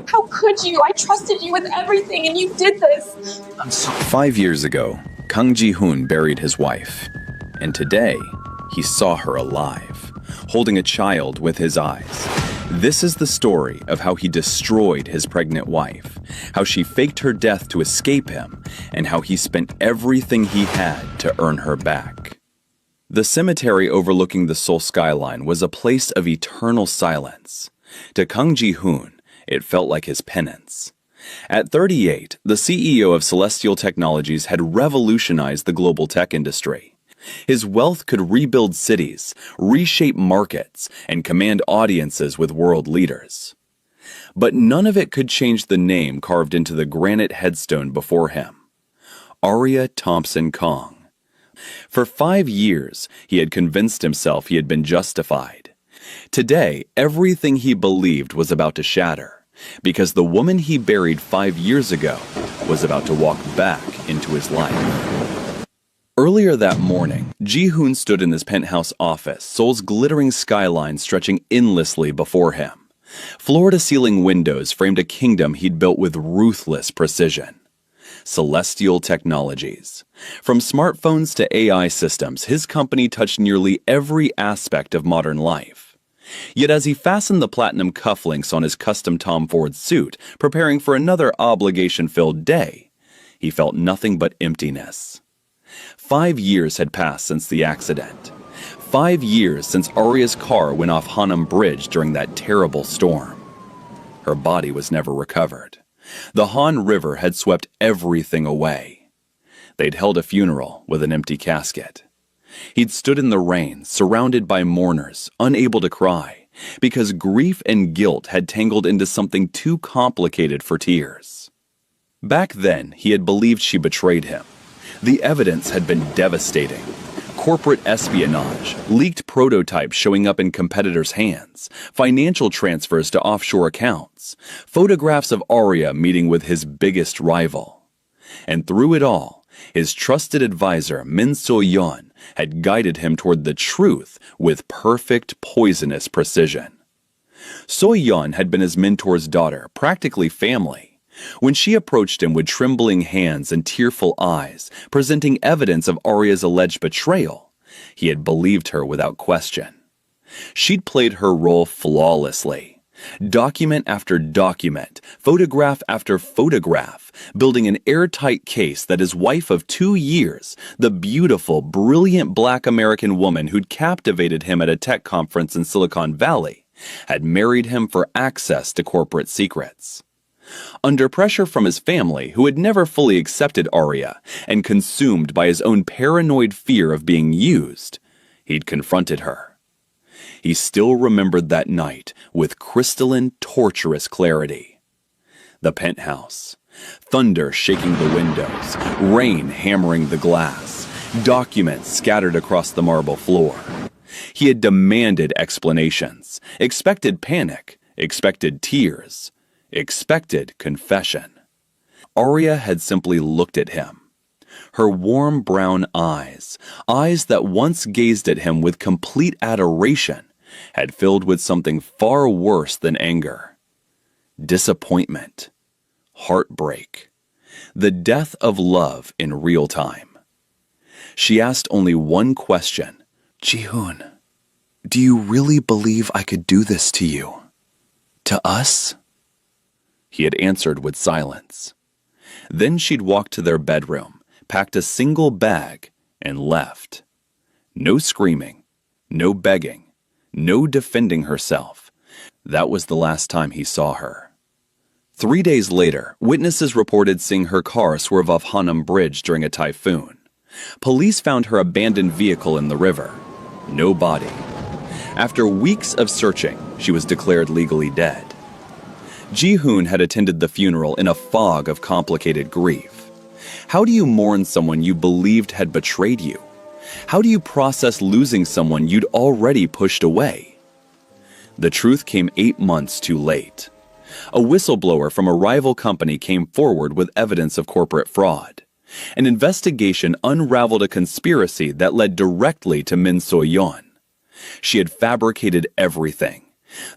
How could you? I trusted you with everything and you did this. 5 years ago, Kang Ji-hoon buried his wife. And today, he saw her alive, holding a child with his eyes. This is the story of how he destroyed his pregnant wife, how she faked her death to escape him, and how he spent everything he had to earn her back. The cemetery overlooking the Seoul skyline was a place of eternal silence. To Kang Ji-hoon, it felt like his penance. At 38, the CEO of Celestial Technologies had revolutionized the global tech industry. His wealth could rebuild cities, reshape markets, and command audiences with world leaders. But none of it could change the name carved into the granite headstone before him. Arya Thompson Kang. For 5 years, he had convinced himself he had been justified. Today, everything he believed was about to shatter, because the woman he buried 5 years ago was about to walk back into his life. Earlier that morning, Ji-hoon stood in his penthouse office, Seoul's glittering skyline stretching endlessly before him. Floor-to-ceiling windows framed a kingdom he'd built with ruthless precision. Celestial Technologies. From smartphones to AI systems, his company touched nearly every aspect of modern life. Yet as he fastened the platinum cufflinks on his custom Tom Ford suit, preparing for another obligation-filled day, he felt nothing but emptiness. 5 years had passed since the accident. 5 years since Arya's car went off Hanam Bridge during that terrible storm. Her body was never recovered. The Han River had swept everything away. They'd held a funeral with an empty casket. He'd stood in the rain, surrounded by mourners, unable to cry, because grief and guilt had tangled into something too complicated for tears. Back then, he had believed she betrayed him. The evidence had been devastating. Corporate espionage, leaked prototypes showing up in competitors' hands, financial transfers to offshore accounts, photographs of Arya meeting with his biggest rival. And through it all, his trusted advisor, Min So-yeon, had guided him toward the truth with perfect, poisonous precision. So-yeon had been his mentor's daughter, practically family. When she approached him with trembling hands and tearful eyes, presenting evidence of Arya's alleged betrayal, he had believed her without question. She'd played her role flawlessly. Document after document, photograph after photograph, building an airtight case that his wife of 2 years, the beautiful, brilliant black American woman who'd captivated him at a tech conference in Silicon Valley, had married him for access to corporate secrets. Under pressure from his family, who had never fully accepted Arya, and consumed by his own paranoid fear of being used, he'd confronted her. He still remembered that night with crystalline, torturous clarity. The penthouse. Thunder shaking the windows, rain hammering the glass, documents scattered across the marble floor. He had demanded explanations, expected panic, expected tears, expected confession. Arya had simply looked at him. Her warm brown eyes, eyes that once gazed at him with complete adoration, had filled with something far worse than anger. Disappointment. Heartbreak. The death of love in real time. She asked only one question. Ji-hoon, do you really believe I could do this to you? To us? He had answered with silence. Then she'd walked to their bedroom, packed a single bag, and left. No screaming, no begging, no defending herself. That was the last time he saw her. 3 days later, witnesses reported seeing her car swerve off Hanam Bridge during a typhoon. Police found her abandoned vehicle in the river. No body. After weeks of searching, she was declared legally dead. Ji-hoon had attended the funeral in a fog of complicated grief. How do you mourn someone you believed had betrayed you? How do you process losing someone you'd already pushed away? The truth came 8 months too late. A whistleblower from a rival company came forward with evidence of corporate fraud. An investigation unraveled a conspiracy that led directly to Min So-yeon. She had fabricated everything.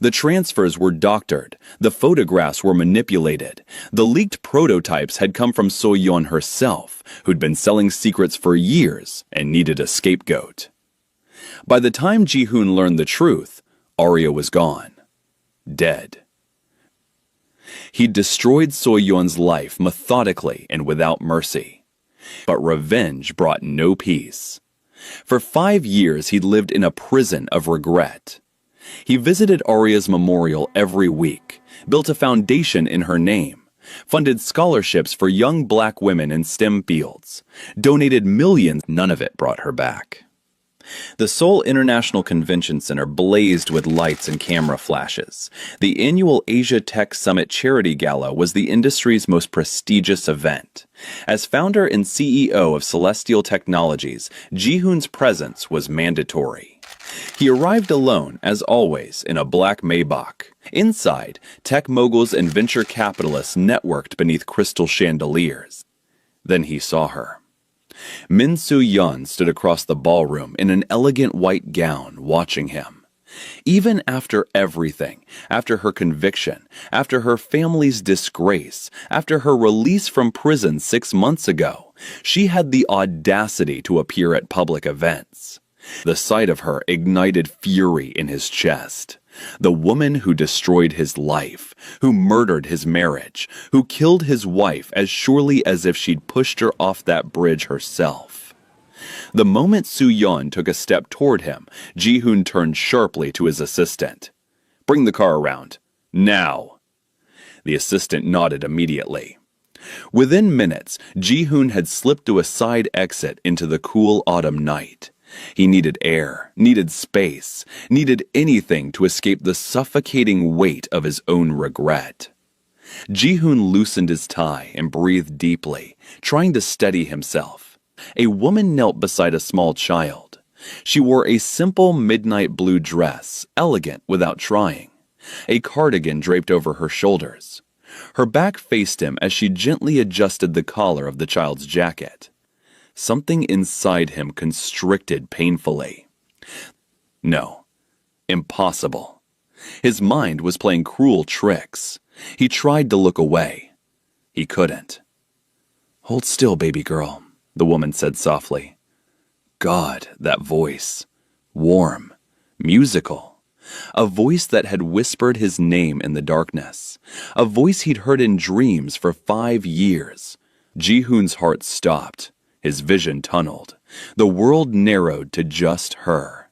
The transfers were doctored, the photographs were manipulated. The leaked prototypes had come from So-yeon herself, who'd been selling secrets for years and needed a scapegoat. By the time Ji-hoon learned the truth, Arya was gone. Dead. He'd destroyed So-yeon's life methodically and without mercy. But revenge brought no peace. For 5 years he'd lived in a prison of regret. He visited Arya's memorial every week, built a foundation in her name, funded scholarships for young black women in STEM fields, donated millions. None of it brought her back. The Seoul International Convention Center blazed with lights and camera flashes. The annual Asia Tech Summit Charity Gala was the industry's most prestigious event. As founder and CEO of Celestial Technologies, Ji-hoon's presence was mandatory. He arrived alone, as always, in a black Maybach. Inside, tech moguls and venture capitalists networked beneath crystal chandeliers. Then he saw her. Min Soo-yeon stood across the ballroom in an elegant white gown, watching him. Even after everything, after her conviction, after her family's disgrace, after her release from prison 6 months ago, she had the audacity to appear at public events. The sight of her ignited fury in his chest. The woman who destroyed his life, who murdered his marriage, who killed his wife as surely as if she'd pushed her off that bridge herself. The moment Soo-yeon took a step toward him, Ji-hoon turned sharply to his assistant. "Bring the car around. Now." The assistant nodded immediately. Within minutes, Ji-hoon had slipped to a side exit into the cool autumn night. He needed air, needed space, needed anything to escape the suffocating weight of his own regret. Ji-hoon loosened his tie and breathed deeply, trying to steady himself. A woman knelt beside a small child. She wore a simple midnight blue dress, elegant without trying. A cardigan draped over her shoulders. Her back faced him as she gently adjusted the collar of the child's jacket. Something inside him constricted painfully. No, impossible. His mind was playing cruel tricks. He tried to look away. He couldn't. "Hold still, baby girl," the woman said softly. God, that voice. Warm, musical. A voice that had whispered his name in the darkness. A voice he'd heard in dreams for 5 years. Ji-hoon's heart stopped. His vision tunneled. The world narrowed to just her.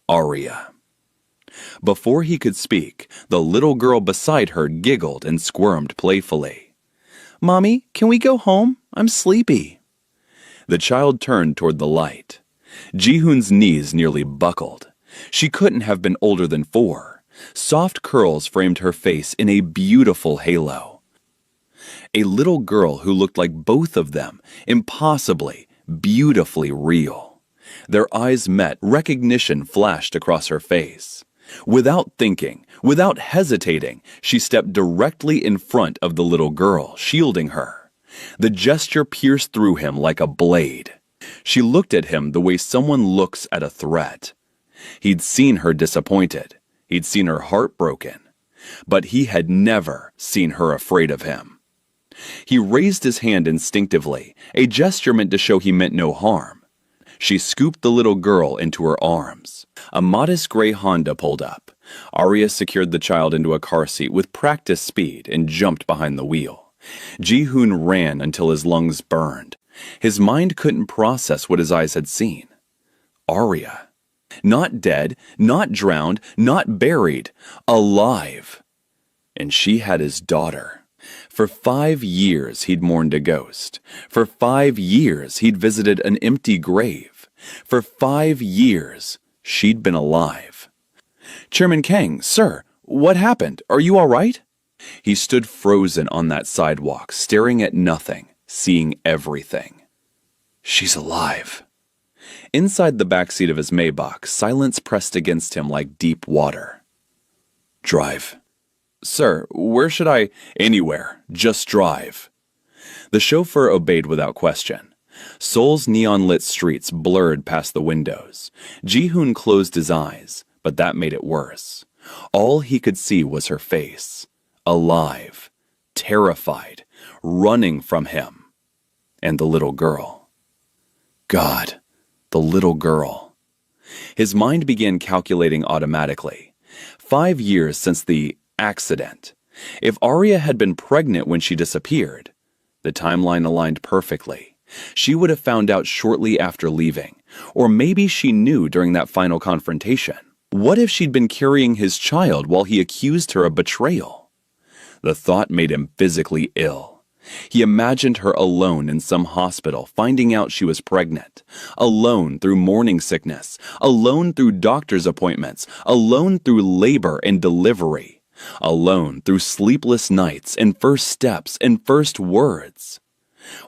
Arya. Before he could speak, the little girl beside her giggled and squirmed playfully. "Mommy, can we go home? I'm sleepy." The child turned toward the light. Ji-hoon's knees nearly buckled. She couldn't have been older than 4. Soft curls framed her face in a beautiful halo. A little girl who looked like both of them, impossibly, beautifully real. Their eyes met, recognition flashed across her face. Without thinking, without hesitating, she stepped directly in front of the little girl, shielding her. The gesture pierced through him like a blade. She looked at him the way someone looks at a threat. He'd seen her disappointed. He'd seen her heartbroken. But he had never seen her afraid of him. He raised his hand instinctively, a gesture meant to show he meant no harm. She scooped the little girl into her arms. A modest gray Honda pulled up. Arya secured the child into a car seat with practice speed and jumped behind the wheel. Ji-hoon ran until his lungs burned. His mind couldn't process what his eyes had seen. Arya. Not dead, not drowned, not buried. Alive. And she had his daughter. For 5 years he'd mourned a ghost. For 5 years he'd visited an empty grave. For 5 years she'd been alive. "Chairman Kang, sir, what happened? Are you all right?" He stood frozen on that sidewalk, staring at nothing, seeing everything. "She's alive." Inside the backseat of his Maybach, silence pressed against him like deep water. "Drive." "Sir, where should I—" "Anywhere. Just drive." The chauffeur obeyed without question. Seoul's neon-lit streets blurred past the windows. Ji-hoon closed his eyes, but that made it worse. All he could see was her face, alive, terrified, running from him, and the little girl. God, the little girl. His mind began calculating automatically. 5 years since the accident. If Arya had been pregnant when she disappeared, the timeline aligned perfectly. She would have found out shortly after leaving, or maybe she knew during that final confrontation. What if she'd been carrying his child while he accused her of betrayal? The thought made him physically ill. He imagined her alone in some hospital, finding out she was pregnant, alone through morning sickness, alone through doctor's appointments, alone through labor and delivery, alone through sleepless nights and first steps and first words.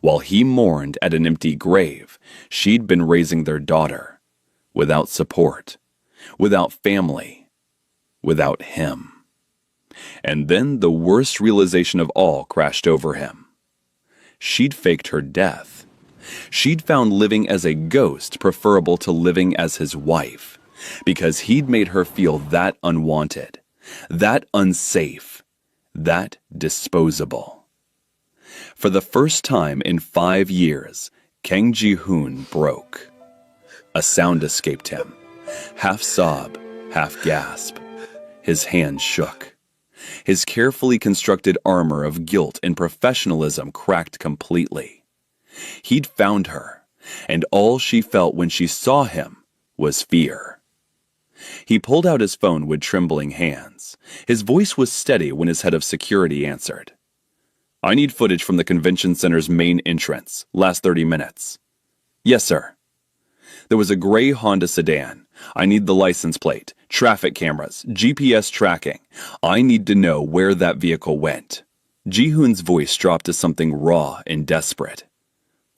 While he mourned at an empty grave, she'd been raising their daughter, without support, without family, without him. And then the worst realization of all crashed over him. She'd faked her death. She'd found living as a ghost preferable to living as his wife, because he'd made her feel that unwanted, that unsafe, that disposable. For the first time in 5 years, Kang Ji-hoon broke. A sound escaped him, half sob, half gasp. His hands shook. His carefully constructed armor of guilt and professionalism cracked completely. He'd found her, and all she felt when she saw him was fear. He pulled out his phone with trembling hands. His voice was steady when his head of security answered. "I need footage from the convention center's main entrance, last 30 minutes. "Yes, sir." "There was a gray Honda sedan. I need the license plate, traffic cameras, GPS tracking. I need to know where that vehicle went." Ji-hoon's voice dropped to something raw and desperate.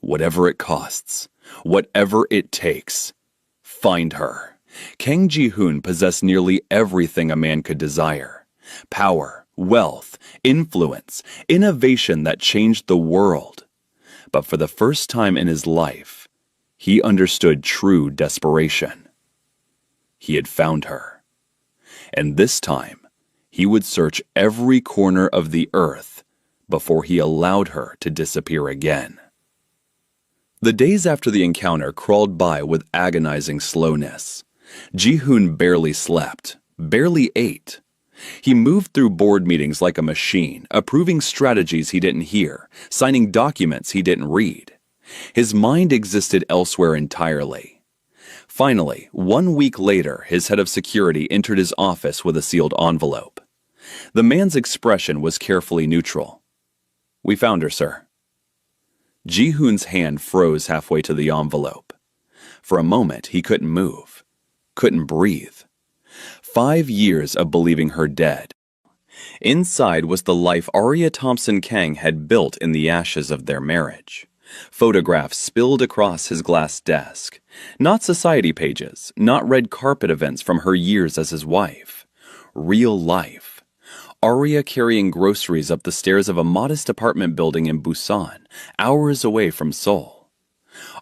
"Whatever it costs, whatever it takes, find her." Kang Ji-hoon possessed nearly everything a man could desire. Power, wealth, influence, innovation that changed the world. But for the first time in his life, he understood true desperation. He had found her. And this time, he would search every corner of the earth before he allowed her to disappear again. The days after the encounter crawled by with agonizing slowness. Ji-hoon barely slept, barely ate. He moved through board meetings like a machine, approving strategies he didn't hear, signing documents he didn't read. His mind existed elsewhere entirely. Finally, 1 week later, his head of security entered his office with a sealed envelope. The man's expression was carefully neutral. "We found her, sir." Ji-hoon's hand froze halfway to the envelope. For a moment, he couldn't move, couldn't breathe. 5 years of believing her dead. Inside was the life Arya Thompson Kang had built in the ashes of their marriage. Photographs spilled across his glass desk. Not society pages, not red carpet events from her years as his wife. Real life. Arya carrying groceries up the stairs of a modest apartment building in Busan, hours away from Seoul.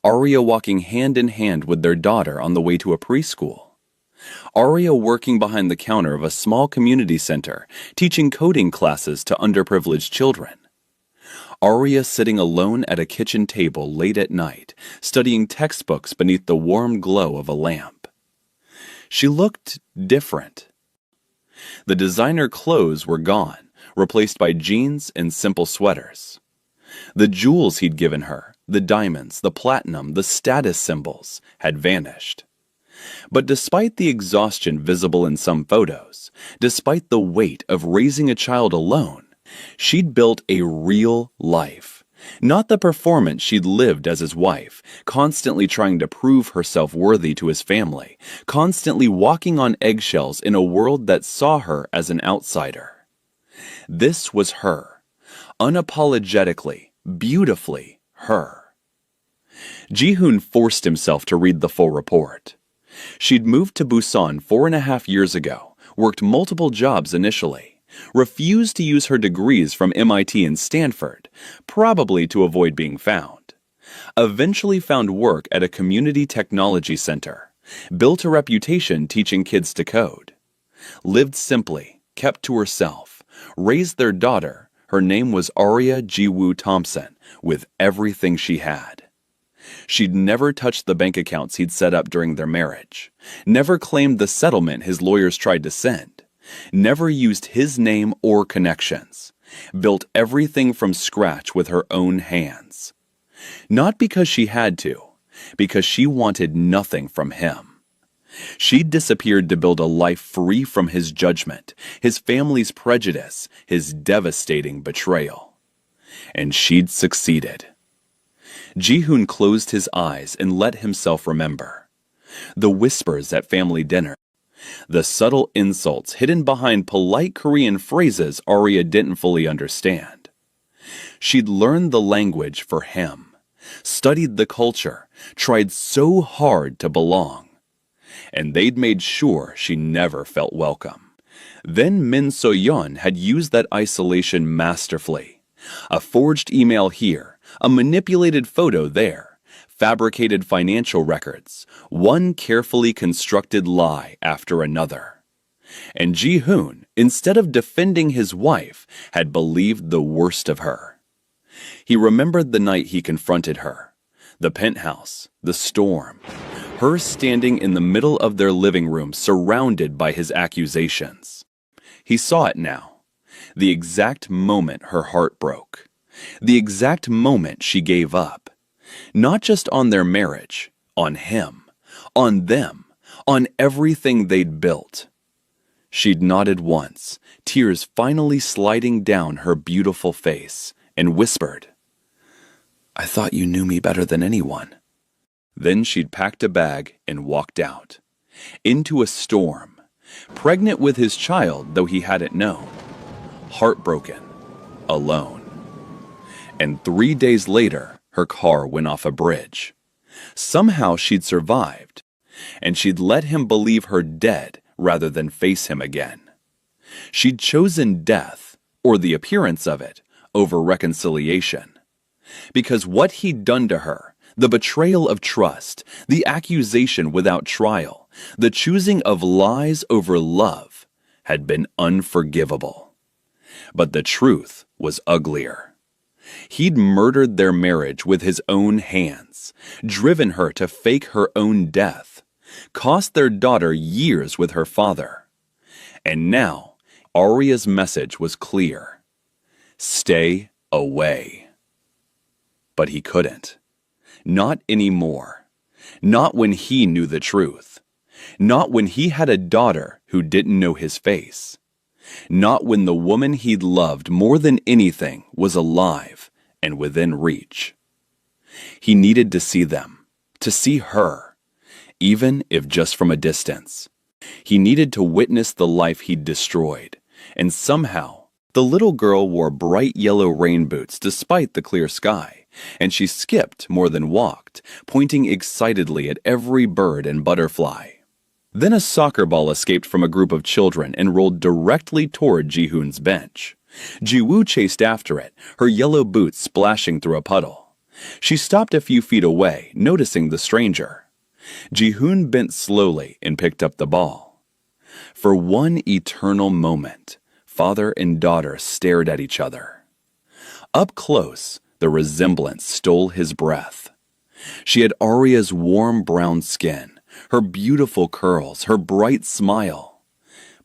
Arya walking hand in hand with their daughter on the way to a preschool. Arya working behind the counter of a small community center, teaching coding classes to underprivileged children. Arya sitting alone at a kitchen table late at night, studying textbooks beneath the warm glow of a lamp. She looked different. The designer clothes were gone, replaced by jeans and simple sweaters. The jewels he'd given her, the diamonds, the platinum, the status symbols, had vanished. But despite the exhaustion visible in some photos, despite the weight of raising a child alone, she'd built a real life. Not the performance she'd lived as his wife, constantly trying to prove herself worthy to his family, constantly walking on eggshells in a world that saw her as an outsider. This was her, unapologetically, beautifully her. Ji-hoon forced himself to read the full report. She'd moved to Busan 4.5 years ago, worked multiple jobs initially, refused to use her degrees from MIT and Stanford, probably to avoid being found. Eventually found work at a community technology center, built a reputation teaching kids to code. lived simply, kept to herself, raised their daughter. Her name was Aria Ji-woo Thompson, with everything she had. She'd never touched the bank accounts he'd set up during their marriage, never claimed the settlement his lawyers tried to send, never used his name or connections, built everything from scratch with her own hands. Not because she had to, because she wanted nothing from him. She'd disappeared to build a life free from his judgment, his family's prejudice, his devastating betrayal. And she'd succeeded. Ji-hoon closed his eyes and let himself remember. The whispers at family dinner, the subtle insults hidden behind polite Korean phrases Aria didn't fully understand. She'd learned the language for him, studied the culture, tried so hard to belong. And they'd made sure she never felt welcome. Then Min So-yeon had used that isolation masterfully. A forged email here, a manipulated photo there, fabricated financial records, one carefully constructed lie after another. And Ji-hoon, instead of defending his wife, had believed the worst of her. He remembered the night he confronted her, the penthouse, the storm, her standing in the middle of their living room surrounded by his accusations. He saw it now. The exact moment her heart broke. The exact moment she gave up. Not just on their marriage, on him, on them, on everything they'd built. She'd nodded once, tears finally sliding down her beautiful face, and whispered, "I thought you knew me better than anyone." Then she'd packed a bag and walked out. Into a storm. Pregnant with his child, though he hadn't known. Heartbroken. Alone. And 3 days later, her car went off a bridge. Somehow she'd survived, and she'd let him believe her dead rather than face him again. She'd chosen death, or the appearance of it, over reconciliation. Because what he'd done to her, the betrayal of trust, the accusation without trial, the choosing of lies over love, had been unforgivable. But the truth was uglier. He'd murdered their marriage with his own hands, driven her to fake her own death, cost their daughter years with her father. And now, Aria's message was clear. Stay away. But he couldn't. Not anymore. Not when he knew the truth. Not when he had a daughter who didn't know his face. Not when the woman he'd loved more than anything was alive and within reach. He needed to see them, to see her, even if just from a distance. He needed to witness the life he'd destroyed, and somehow, the little girl wore bright yellow rain boots despite the clear sky, and she skipped more than walked, pointing excitedly at every bird and butterfly. Then a soccer ball escaped from a group of children and rolled directly toward Ji-hoon's bench. Ji-woo chased after it, her yellow boots splashing through a puddle. She stopped a few feet away, noticing the stranger. Ji-hoon bent slowly and picked up the ball. For one eternal moment, father and daughter stared at each other. Up close, the resemblance stole his breath. She had Aria's warm brown skin, her beautiful curls, her bright smile,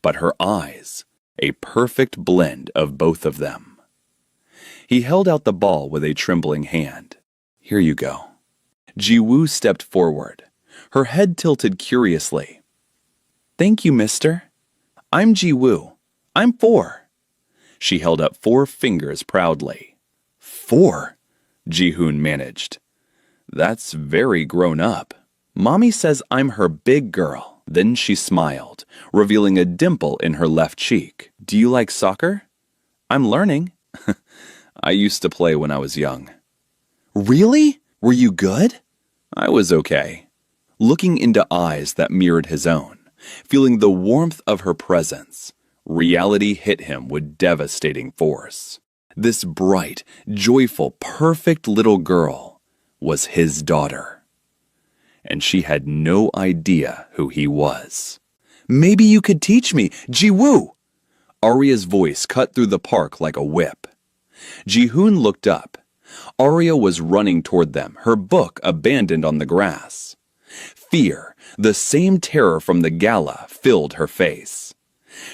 but her eyes, a perfect blend of both of them. He held out the ball with a trembling hand. "Here you go." Ji-woo stepped forward, her head tilted curiously. "Thank you, mister. I'm Ji-woo. I'm 4. She held up 4 fingers proudly. 4? Ji-hoon managed. "That's very grown up. Mommy says I'm her big girl." Then she smiled, revealing a dimple in her left cheek. "Do you like soccer?" "I'm learning." "I used to play when I was young." "Really? Were you good?" "I was okay." Looking into eyes that mirrored his own, feeling the warmth of her presence, reality hit him with devastating force. This bright, joyful, perfect little girl was his daughter. And she had no idea who he was. Maybe you could teach me. Ji-woo! Arya's voice cut through the park like a whip. Ji-hoon looked up. Arya was running toward them, her book abandoned on the grass. Fear, the same terror from the gala, filled her face.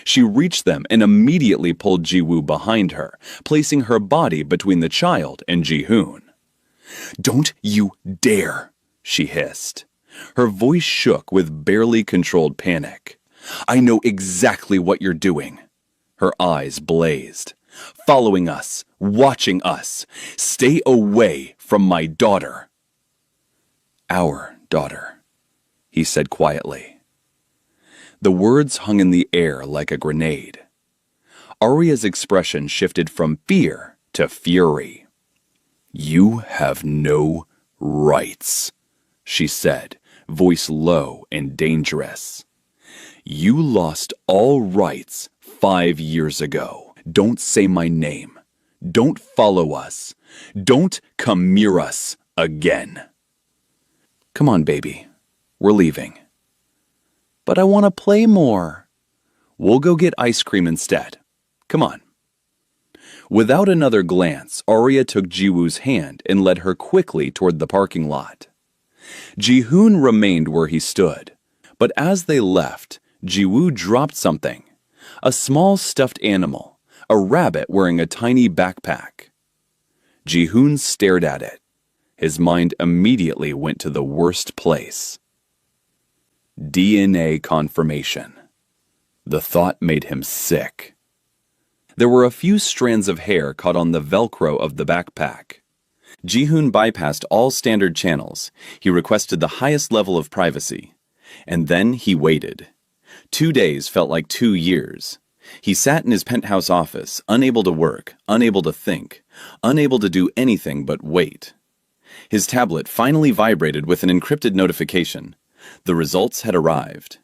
She reached them and immediately pulled Ji-woo behind her, placing her body between the child and Ji-hoon. "Don't you dare!" she hissed. Her voice shook with barely controlled panic. "I know exactly what you're doing." Her eyes blazed. "Following us, watching us. Stay away from my daughter." "Our daughter," he said quietly. The words hung in the air like a grenade. Arya's expression shifted from fear to fury. "You have no rights," she said, voice low and dangerous. "You lost all rights 5 years ago. Don't say my name. Don't follow us. Don't come near us again." "Come on, baby. We're leaving." "But I want to play more." "We'll go get ice cream instead. Come on." Without another glance, Arya took Ji-woo's hand and led her quickly toward the parking lot. Ji-hoon remained where he stood, but as they left, Ji-woo dropped something. A small stuffed animal, a rabbit wearing a tiny backpack. Ji-hoon stared at it. His mind immediately went to the worst place. DNA confirmation. The thought made him sick. There were a few strands of hair caught on the Velcro of the backpack. Ji-hoon bypassed all standard channels. He requested the highest level of privacy. And then he waited. 2 days felt like 2 years. He sat in his penthouse office, unable to work, unable to think, unable to do anything but wait. His tablet finally vibrated with an encrypted notification. The results had arrived.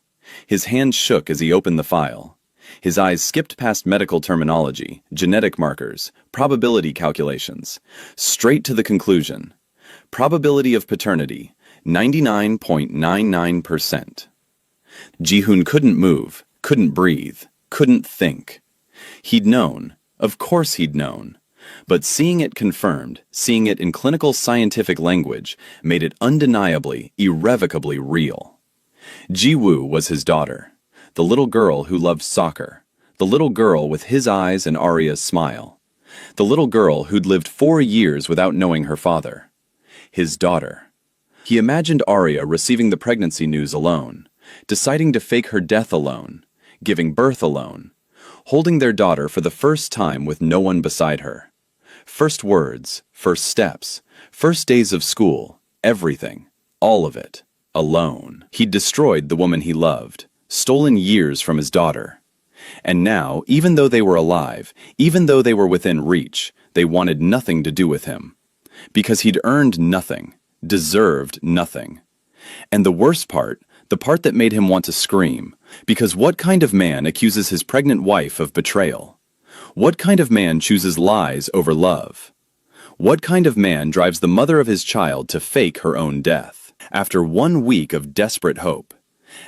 His hand shook as he opened the file. His eyes skipped past medical terminology, genetic markers, probability calculations, straight to the conclusion. Probability of paternity, 99.99%. Ji-hoon couldn't move, couldn't breathe, couldn't think. He'd known, of course he'd known, but seeing it confirmed, seeing it in clinical scientific language, made it undeniably, irrevocably real. Ji-woo was his daughter, the little girl who loved soccer, the little girl with his eyes and Arya's smile, the little girl who'd lived 4 years without knowing her father. His daughter. He imagined Arya receiving the pregnancy news alone, deciding to fake her death alone, giving birth alone, holding their daughter for the first time with no one beside her. First words, first steps, first days of school, everything, all of it, alone. He'd destroyed the woman he loved, stolen years from his daughter. And now, even though they were alive, even though they were within reach, they wanted nothing to do with him. Because he'd earned nothing, deserved nothing. And the worst part, the part that made him want to scream, because what kind of man accuses his pregnant wife of betrayal? What kind of man chooses lies over love? What kind of man drives the mother of his child to fake her own death? After 1 week of desperate hope,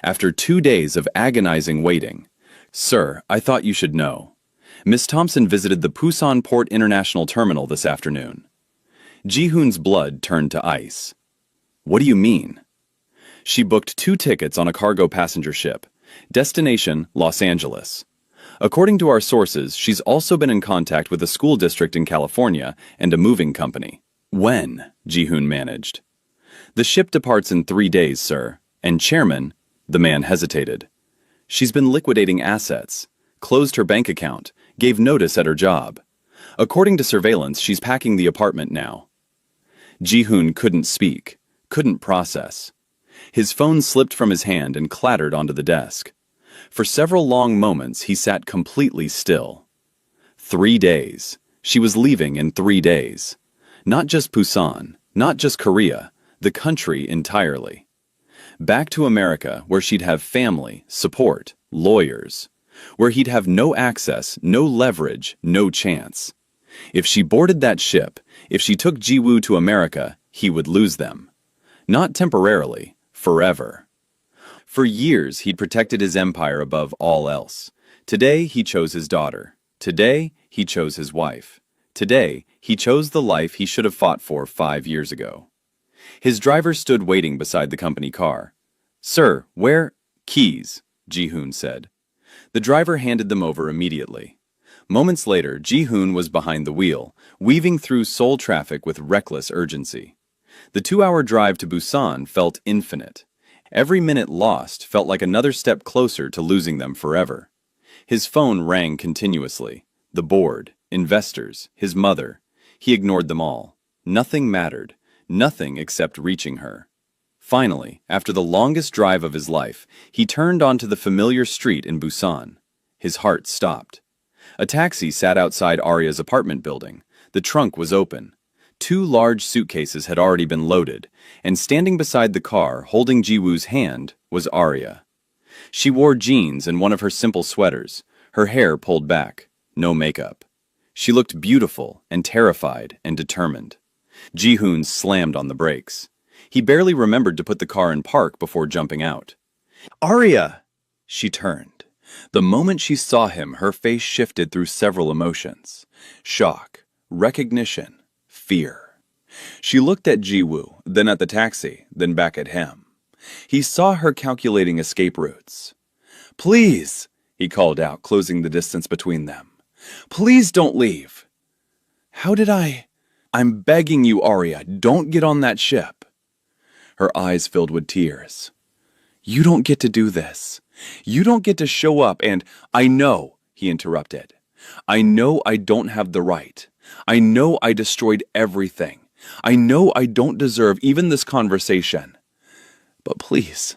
after 2 days of agonizing waiting, "Sir, I thought you should know. Miss Thompson visited the Pusan Port International Terminal this afternoon." Ji-hoon's blood turned to ice. "What do you mean?" "She booked 2 tickets on a cargo passenger ship. Destination, Los Angeles. According to our sources, she's also been in contact with a school district in California and a moving company." "When?" Ji-hoon managed. "The ship departs in 3 days, sir. And Chairman," the man hesitated. "She's been liquidating assets, closed her bank account, gave notice at her job. According to surveillance, she's packing the apartment now." Ji-hoon couldn't speak, couldn't process. His phone slipped from his hand and clattered onto the desk. For several long moments, he sat completely still. 3 days. She was leaving in 3 days. Not just Pusan, not just Korea, the country entirely. Back to America, where she'd have family, support, lawyers. Where he'd have no access, no leverage, no chance. If she boarded that ship, if she took Ji-woo to America, he would lose them. Not temporarily, forever. For years, he'd protected his empire above all else. Today, he chose his daughter. Today, he chose his wife. Today, he chose the life he should have fought for 5 years ago. His driver stood waiting beside the company car. "Sir, where—" "Keys," Ji-hoon said. The driver handed them over immediately. Moments later, Ji-hoon was behind the wheel, weaving through Seoul traffic with reckless urgency. The 2-hour drive to Busan felt infinite. Every minute lost felt like another step closer to losing them forever. His phone rang continuously. The board, investors, his mother. He ignored them all. Nothing mattered. Nothing except reaching her. Finally, after the longest drive of his life, he turned onto the familiar street in Busan. His heart stopped. A taxi sat outside Arya's apartment building. The trunk was open. 2 large suitcases had already been loaded, and standing beside the car, holding Ji-woo's hand, was Arya. She wore jeans and one of her simple sweaters, her hair pulled back, no makeup. She looked beautiful and terrified and determined. Ji-hoon slammed on the brakes. He barely remembered to put the car in park before jumping out. "Arya!" She turned. The moment she saw him, her face shifted through several emotions. Shock, recognition, fear. She looked at Ji-woo, then at the taxi, then back at him. He saw her calculating escape routes. "Please," he called out, closing the distance between them. "Please don't leave." "How did I—" "I'm begging you, Arya, don't get on that ship." Her eyes filled with tears. "You don't get to do this. You don't get to show up and—" "I know," he interrupted. "I know I don't have the right. I know I destroyed everything. I know I don't deserve even this conversation. But please,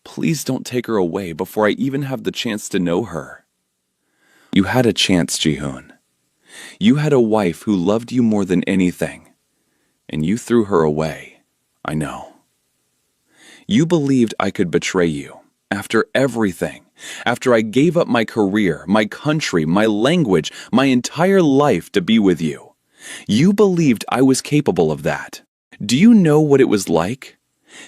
please don't take her away before I even have the chance to know her." "You had a chance, Ji-hoon. You had a wife who loved you more than anything, and you threw her away. I know. You believed I could betray you, after everything, after I gave up my career, my country, my language, my entire life to be with you. You believed I was capable of that. Do you know what it was like?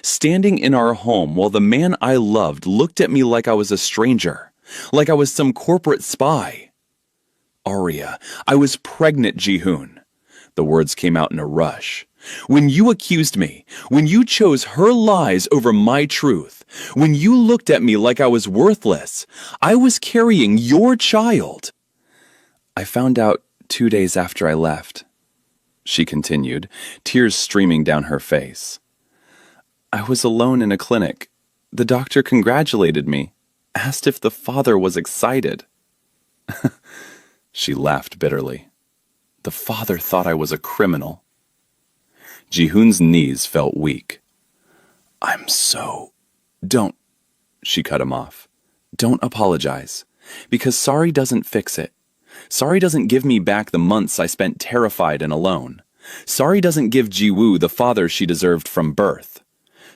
Standing in our home while the man I loved looked at me like I was a stranger, like I was some corporate spy. Arya, I was pregnant, Ji-hoon." The words came out in a rush. "When you accused me, when you chose her lies over my truth, when you looked at me like I was worthless, I was carrying your child." "I found out 2 days after I left," she continued, tears streaming down her face. "I was alone in a clinic. The doctor congratulated me, asked if the father was excited." She laughed bitterly. "The father thought I was a criminal." Ji-hoon's knees felt weak. Don't," she cut him off. "Don't apologize, because sorry doesn't fix it. Sorry doesn't give me back the months I spent terrified and alone. Sorry doesn't give Ji-woo the father she deserved from birth.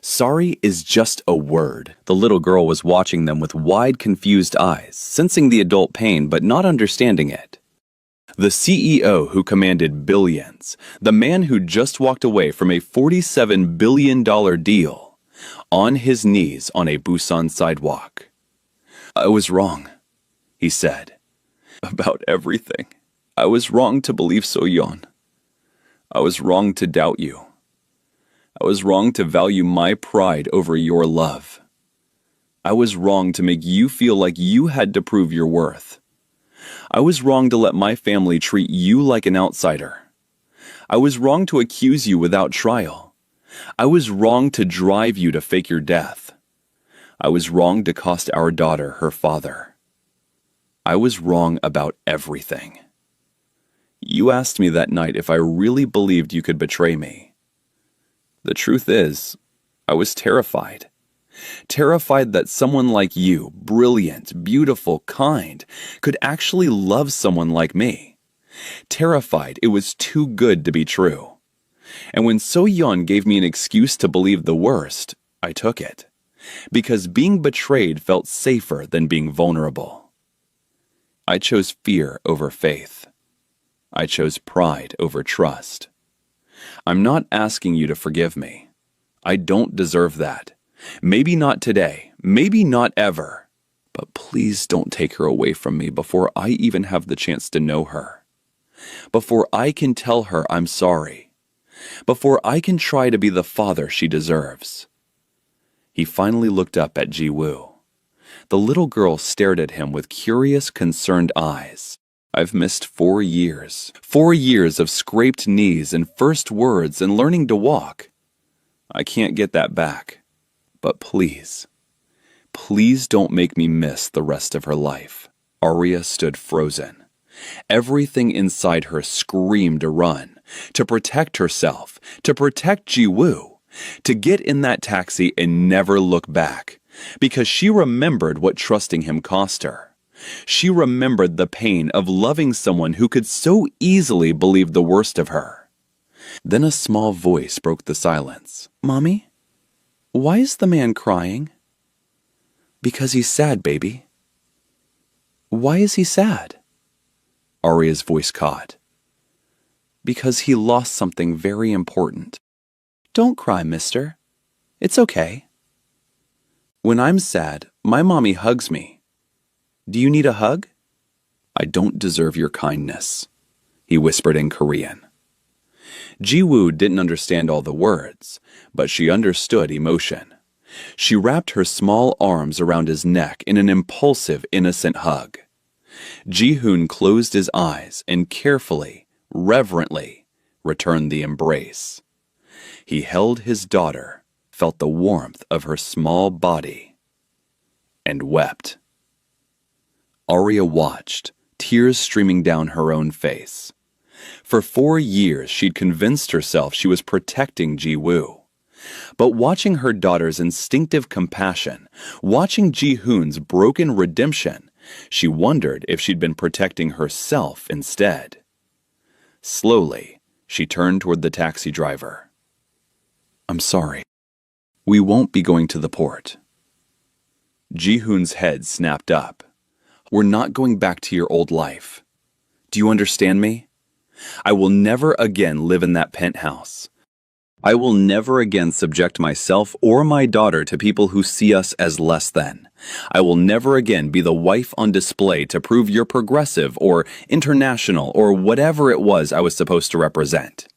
Sorry is just a word." The little girl was watching them with wide, confused eyes, sensing the adult pain but not understanding it. The CEO who commanded billions, the man who just walked away from a $47 billion deal, on his knees on a Busan sidewalk. "I was wrong," he said. "About everything. I was wrong to believe So-yeon. I was wrong to doubt you. I was wrong to value my pride over your love. I was wrong to make you feel like you had to prove your worth. I was wrong to let my family treat you like an outsider. I was wrong to accuse you without trial. I was wrong to drive you to fake your death. I was wrong to cost our daughter her father. I was wrong about everything. You asked me that night if I really believed you could betray me. The truth is, I was terrified. Terrified that someone like you, brilliant, beautiful, kind, could actually love someone like me. Terrified it was too good to be true. And when So-yeon gave me an excuse to believe the worst, I took it. Because being betrayed felt safer than being vulnerable. I chose fear over faith. I chose pride over trust. I'm not asking you to forgive me. I don't deserve that. Maybe not today, maybe not ever, but please don't take her away from me before I even have the chance to know her. Before I can tell her I'm sorry. Before I can try to be the father she deserves." He finally looked up at Ji-woo. The little girl stared at him with curious, concerned eyes. "I've missed 4 years. 4 years of scraped knees and first words and learning to walk. I can't get that back. But please, please don't make me miss the rest of her life." Arya stood frozen. Everything inside her screamed to run, to protect herself, to protect Ji-woo, to get in that taxi and never look back, because she remembered what trusting him cost her. She remembered the pain of loving someone who could so easily believe the worst of her. Then a small voice broke the silence. "Mommy, why is the man crying?" "Because he's sad, baby." "Why is he sad?" Arya's voice caught. "Because he lost something very important." "Don't cry, mister. It's okay." "When I'm sad, my mommy hugs me. Do you need a hug?" "I don't deserve your kindness," he whispered in Korean. Ji-woo didn't understand all the words, but she understood emotion. She wrapped her small arms around his neck in an impulsive, innocent hug. Ji-hoon closed his eyes and carefully, reverently, returned the embrace. He held his daughter, felt the warmth of her small body, and wept. Arya watched, tears streaming down her own face. For 4 years, she'd convinced herself she was protecting Ji-woo. But watching her daughter's instinctive compassion, watching Ji-hoon's broken redemption, she wondered if she'd been protecting herself instead. Slowly, she turned toward the taxi driver. "I'm sorry. We won't be going to the port." Ji-hoon's head snapped up. "We're not going back to your old life. Do you understand me? I will never again live in that penthouse. I will never again subject myself or my daughter to people who see us as less than. I will never again be the wife on display to prove you're progressive or international or whatever it was I was supposed to represent."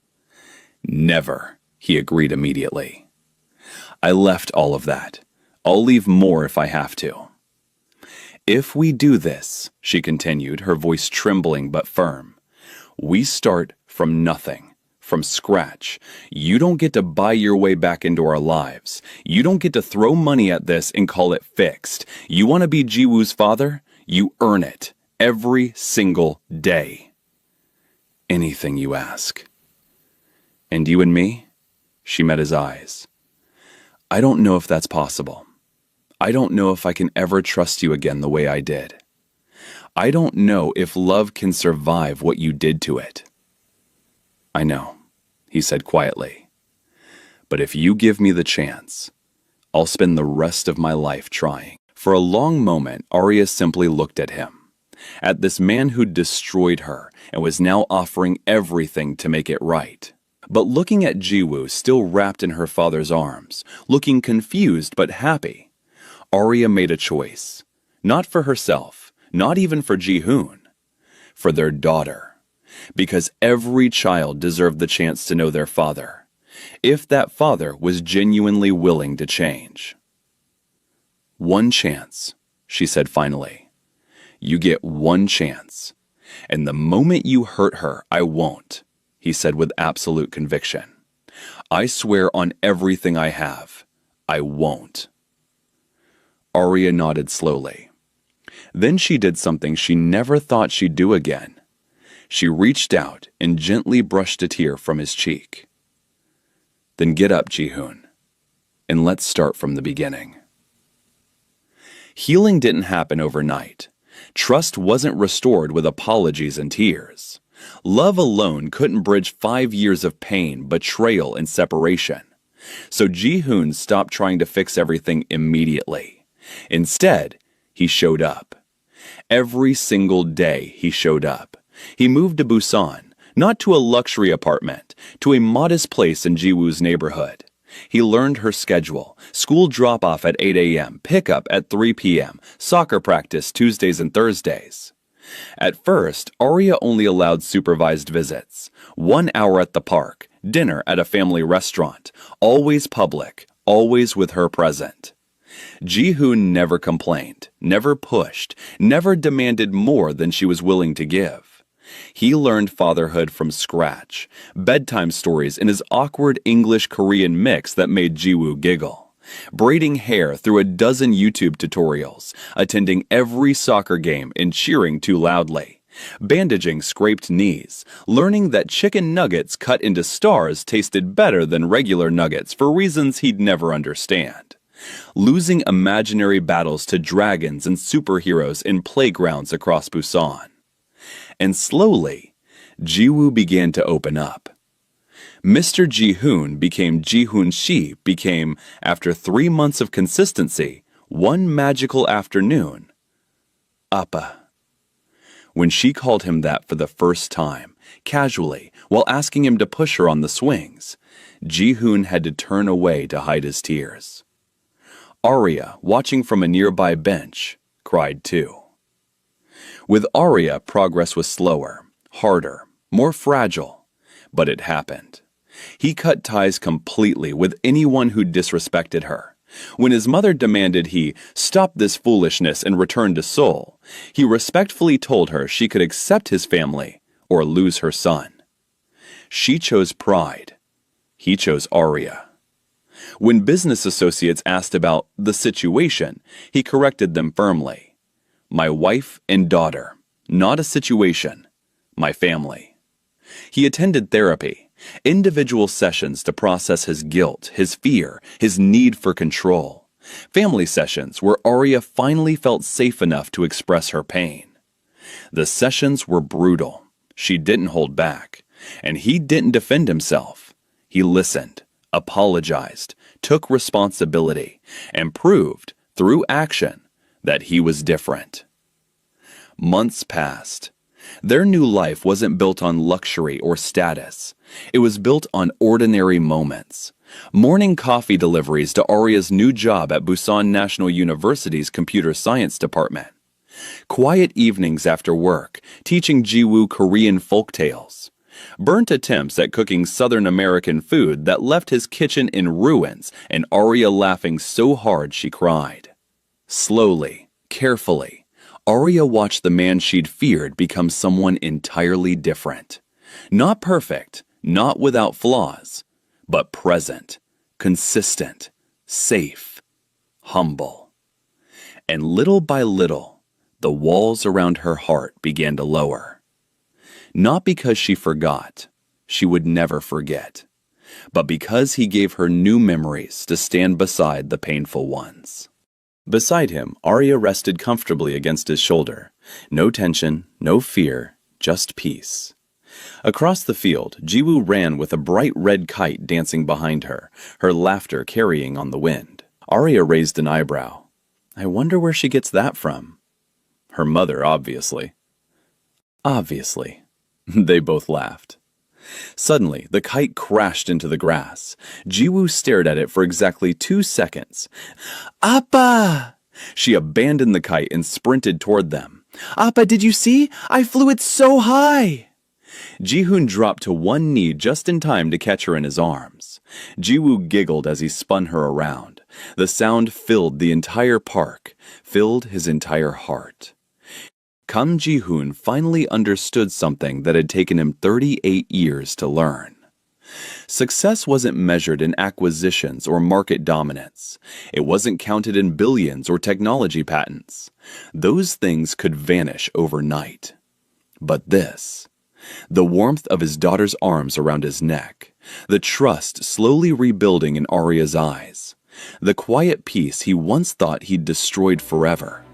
"Never," he agreed immediately. "I left all of that. I'll leave more if I have to." "If we do this," she continued, her voice trembling but firm, "we start from nothing. From scratch. You don't get to buy your way back into our lives. You don't get to throw money at this and call it fixed. You want to be Ji-woo's father? You earn it. Every single day. Anything you ask." "And you and me?" She met his eyes. "I don't know if that's possible. I don't know if I can ever trust you again the way I did. I don't know if love can survive what you did to it." "I know," he said quietly. "But if you give me the chance, I'll spend the rest of my life trying." For a long moment, Arya simply looked at him, at this man who'd destroyed her and was now offering everything to make it right. But looking at Ji-woo still wrapped in her father's arms, looking confused but happy, Arya made a choice, not for herself, not even for Ji-hoon, for their daughter. Because every child deserved the chance to know their father, if that father was genuinely willing to change. "One chance," she said finally. "You get one chance. And the moment you hurt her, I won't," he said with absolute conviction. "I swear on everything I have, I won't." Arya nodded slowly. Then she did something she never thought she'd do again. She reached out and gently brushed a tear from his cheek. "Then get up, Ji-hoon, and let's start from the beginning." Healing didn't happen overnight. Trust wasn't restored with apologies and tears. Love alone couldn't bridge 5 years of pain, betrayal, and separation. So Ji-hoon stopped trying to fix everything immediately. Instead, he showed up. Every single day he showed up. He moved to Busan, not to a luxury apartment, to a modest place in Ji-woo's neighborhood. He learned her schedule: school drop-off at 8 a.m., pickup at 3 p.m., soccer practice Tuesdays and Thursdays. At first, Arya only allowed supervised visits. 1 hour at the park, dinner at a family restaurant, always public, always with her present. Ji-hoon never complained, never pushed, never demanded more than she was willing to give. He learned fatherhood from scratch, bedtime stories in his awkward English-Korean mix that made Ji-woo giggle, braiding hair through a dozen YouTube tutorials, attending every soccer game and cheering too loudly, bandaging scraped knees, learning that chicken nuggets cut into stars tasted better than regular nuggets for reasons he'd never understand, losing imaginary battles to dragons and superheroes in playgrounds across Busan. And slowly, Ji-woo began to open up. Mr. Ji-hoon became Ji-hoon-shi became, after 3 months of consistency, one magical afternoon, Appa. When she called him that for the first time, casually, while asking him to push her on the swings, Ji-hoon had to turn away to hide his tears. Arya, watching from a nearby bench, cried too. With Arya, progress was slower, harder, more fragile, but it happened. He cut ties completely with anyone who disrespected her. When his mother demanded he stop this foolishness and return to Seoul, he respectfully told her she could accept his family or lose her son. She chose pride. He chose Arya. When business associates asked about the situation, he corrected them firmly. My wife and daughter, not a situation, my family. He attended therapy, individual sessions to process his guilt, his fear, his need for control. Family sessions where Arya finally felt safe enough to express her pain. The sessions were brutal. She didn't hold back, and he didn't defend himself. He listened, apologized, took responsibility, and proved, through action, that he was different. Months passed. Their new life wasn't built on luxury or status. It was built on ordinary moments. Morning coffee deliveries to Arya's new job at Busan National University's Computer Science Department. Quiet evenings after work, teaching Ji-woo Korean folktales. Burnt attempts at cooking Southern American food that left his kitchen in ruins and Arya laughing so hard she cried. Slowly, carefully, Arya watched the man she'd feared become someone entirely different. Not perfect, not without flaws, but present, consistent, safe, humble. And little by little, the walls around her heart began to lower. Not because she forgot, she would never forget, but because he gave her new memories to stand beside the painful ones. Beside him, Arya rested comfortably against his shoulder. No tension, no fear, just peace. Across the field, Ji-woo ran with a bright red kite dancing behind her, her laughter carrying on the wind. Arya raised an eyebrow. I wonder where she gets that from. Her mother, obviously. Obviously. They both laughed. Suddenly, the kite crashed into the grass. Ji-woo stared at it for exactly 2 seconds. Appa! She abandoned the kite and sprinted toward them. Appa, did you see? I flew it so high! Ji-hoon dropped to one knee just in time to catch her in his arms. Ji-woo giggled as he spun her around. The sound filled the entire park, filled his entire heart. Kim Ji-hoon finally understood something that had taken him 38 years to learn. Success wasn't measured in acquisitions or market dominance. It wasn't counted in billions or technology patents. Those things could vanish overnight. But this, the warmth of his daughter's arms around his neck, the trust slowly rebuilding in Arya's eyes, the quiet peace he once thought he'd destroyed forever.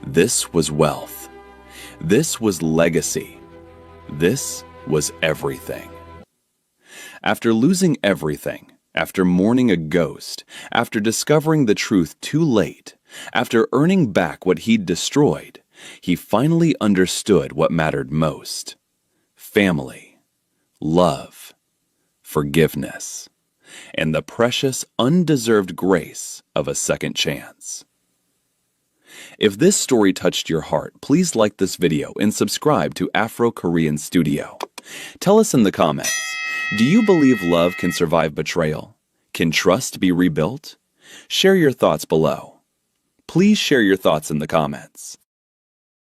This was wealth. This was legacy. This was everything. After losing everything, after mourning a ghost, after discovering the truth too late, after earning back what he'd destroyed, he finally understood what mattered most. Family, love, forgiveness. and the precious, undeserved grace of a second chance. If this story touched your heart, please like this video and subscribe to Afro-Korean Studio. Tell us in the comments, do you believe love can survive betrayal? Can trust be rebuilt? Share your thoughts below. Please share your thoughts in the comments.